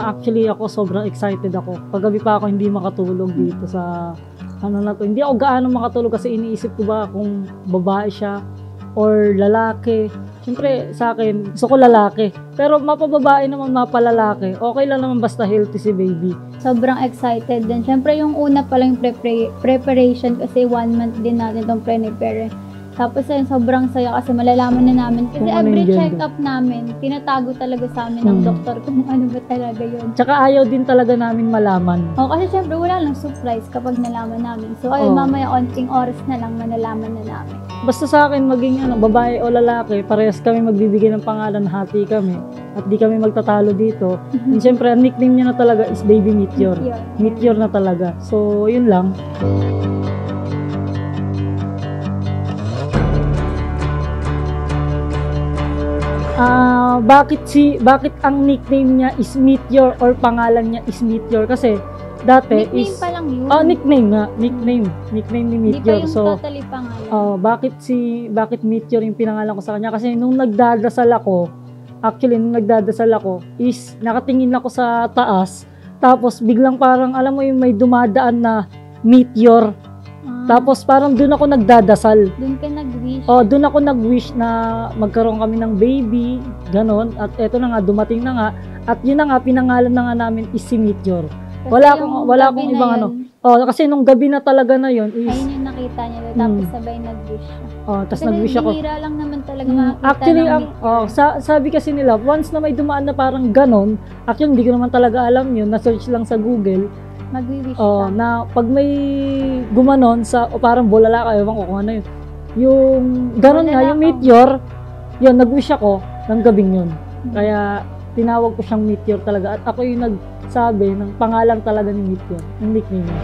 Actually ako sobrang excited ako. Paggabi pa ako hindi makatulog dito sa ano na to. Hindi ako gaano makatulog kasi iniisip ko ba kung babae siya or lalaki. Siyempre sa akin, gusto ko lalaki. Pero mapababae naman, mapalalaki. Okay lang naman basta healthy si baby. Sobrang excited din. Siyempre yung una pa lang preparation kasi 1 month din natin itong prepare. Tapos ayun, sobrang saya kasi malalaman na namin. Kasi every check-up namin, tinatago talaga sa amin ng doktor kung ano ba talaga yun. Tsaka ayaw din talaga namin malaman. Kasi syempre wala lang surprise kapag nalaman namin. So ayun, mamaya onting oras na lang manalaman na namin. Basta sa akin, maging babae o lalaki, parehas kami magbibigay ng pangalan, happy kami. At di kami magtatalo dito. And syempre, ang nickname niya na talaga is Baby Meteor. Meteor na talaga. So, yun lang. Bakit ang nickname niya is Meteor or pangalan niya is Meteor? Kasi dati nickname is pa lang yun. Nickname nga, nickname ni Meteor. Hindi pa yung totally pangalan. Bakit Meteor yung pinangalan ko sa kanya? Kasi nung nagdadasal ako is nakatingin ako sa taas, tapos biglang parang alam mo yung may dumadaan na meteor. Tapos parang doon ako nagdadasal. Doon ka nag-wish? Doon ako nag-wish na magkaroon kami ng baby, ganon. At eto na nga, dumating na nga. At yun na nga, pinangalan na nga namin is si Meteor. Wala akong ibang ano. Kasi nung gabi na talaga na yun is... Ayun yung nakita niya. Tapos sabay nag-wish siya. Tapos nag-wish ako. Kasi bihira lang naman talaga makakita actually, ng sabi kasi nila, once na may dumaan na parang ganon, actually hindi ko naman talaga alam yun, na-search lang sa Google, mag-wish ka. Na pag may gumanon sa, parang bulala ka, ewan ko kung ano yun. Yung, ganon nga, yung meteor, yun, nag-wish ako ng gabing yun. Kaya, tinawag ko siyang Meteor talaga. At ako yung nagsabi ng pangalan talaga ni Meteor, yung nickname niya.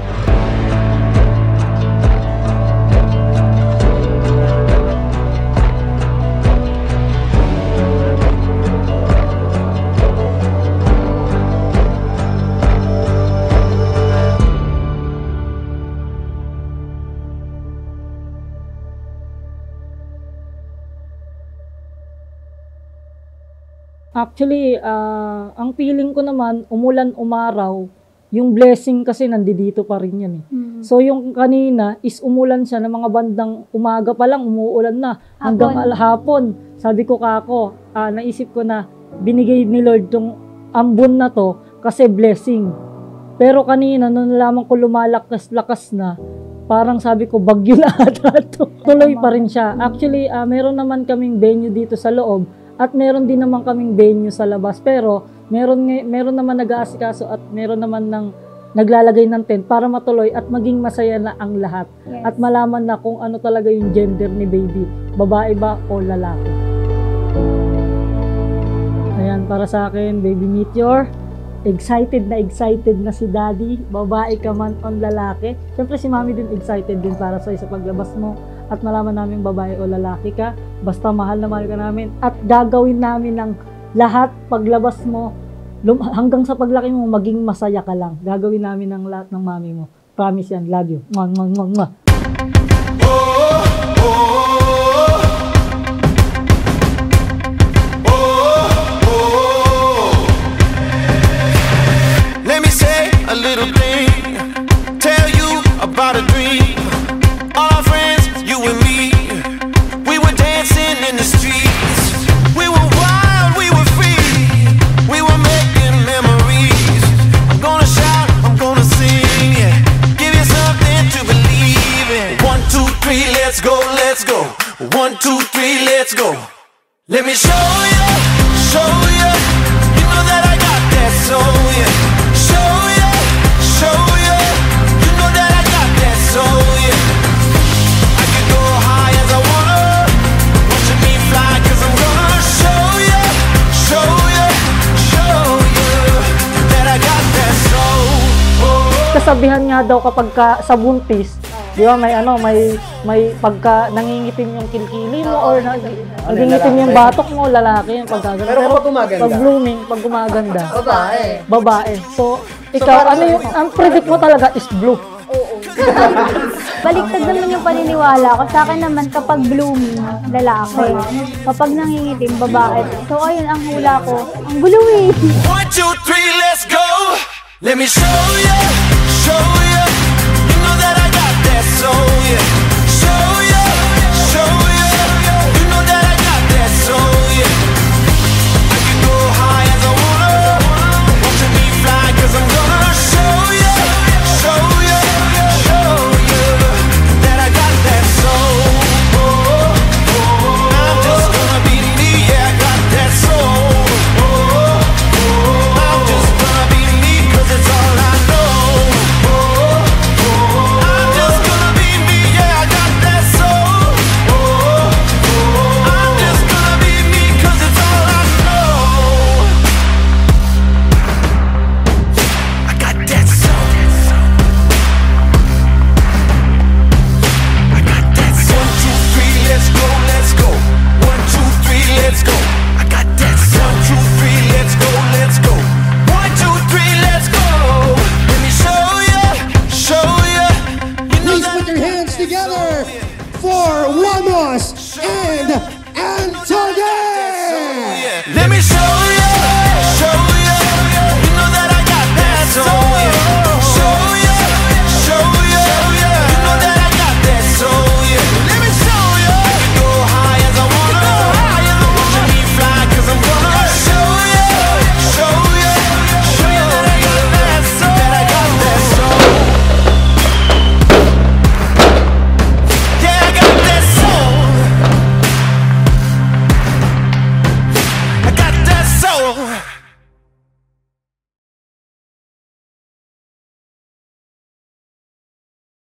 Actually, ang feeling ko naman, umulan, umaraw, yung blessing kasi nandito pa rin yan eh. So yung kanina is umulan siya ng mga bandang umaga pa lang, umuulan na. Hanggang hapon, sabi ko kako, naisip ko na binigay ni Lord tong ambon na to kasi blessing. Pero kanina, nung nalaman ko lumalakas-lakas na, parang sabi ko, bagyo na ata to. Tuloy pa rin siya. Actually, meron naman kaming venue dito sa loob. At meron din naman kaming venue sa labas. Pero meron naman nag-aasikaso at meron naman naglalagay ng tent para matuloy at maging masaya na ang lahat. Yes. At malaman na kung ano talaga yung gender ni baby. Babae ba o lalaki. Ayan, para sa akin, Baby Meteor. Excited na si Daddy. Babae ka man o lalaki. Siyempre si Mami din excited din para sa paglabas mo. At malaman namin babae o lalaki ka, basta mahal na mahal ka namin. At gagawin namin ng lahat paglabas mo, hanggang sa paglaki mo, maging masaya ka lang. Gagawin namin ng lahat ng mami mo. Promise yan, love you. Mwah, mwah, mwah, mwah. Let me say a little thing, tell you about a dream. All our friends, you and me, we were dancing in the streets. We were wild, we were free, we were making memories. I'm gonna shout, I'm gonna sing, yeah. Give you something to believe in. 1, 2, 3, let's go, let's go. 1, 2, 3, let's go. Let me show you, show you. You know that I got that soul, yeah. Show you, show you. You know that I got that soul, yeah. Kasabihan nga daw kapag sa buntis, di ba may pagka nangingitim yung kilkili mo or nangingitim yung batok mo, lalaki yung pagkaganda. Pero kapag gumaganda, pag blooming, pag gumaganda, babae. So ikaw, ano yung ang predict mo talaga is blue. Oo. Baliktad naman yung paniniwala ko. Sa akin naman, kapag blooming, lalaki. Kapag nangingitim, babae. So, ayun, ang hula ko, ang gulo eh. 1, 2, 3, let's go. Let me show you, show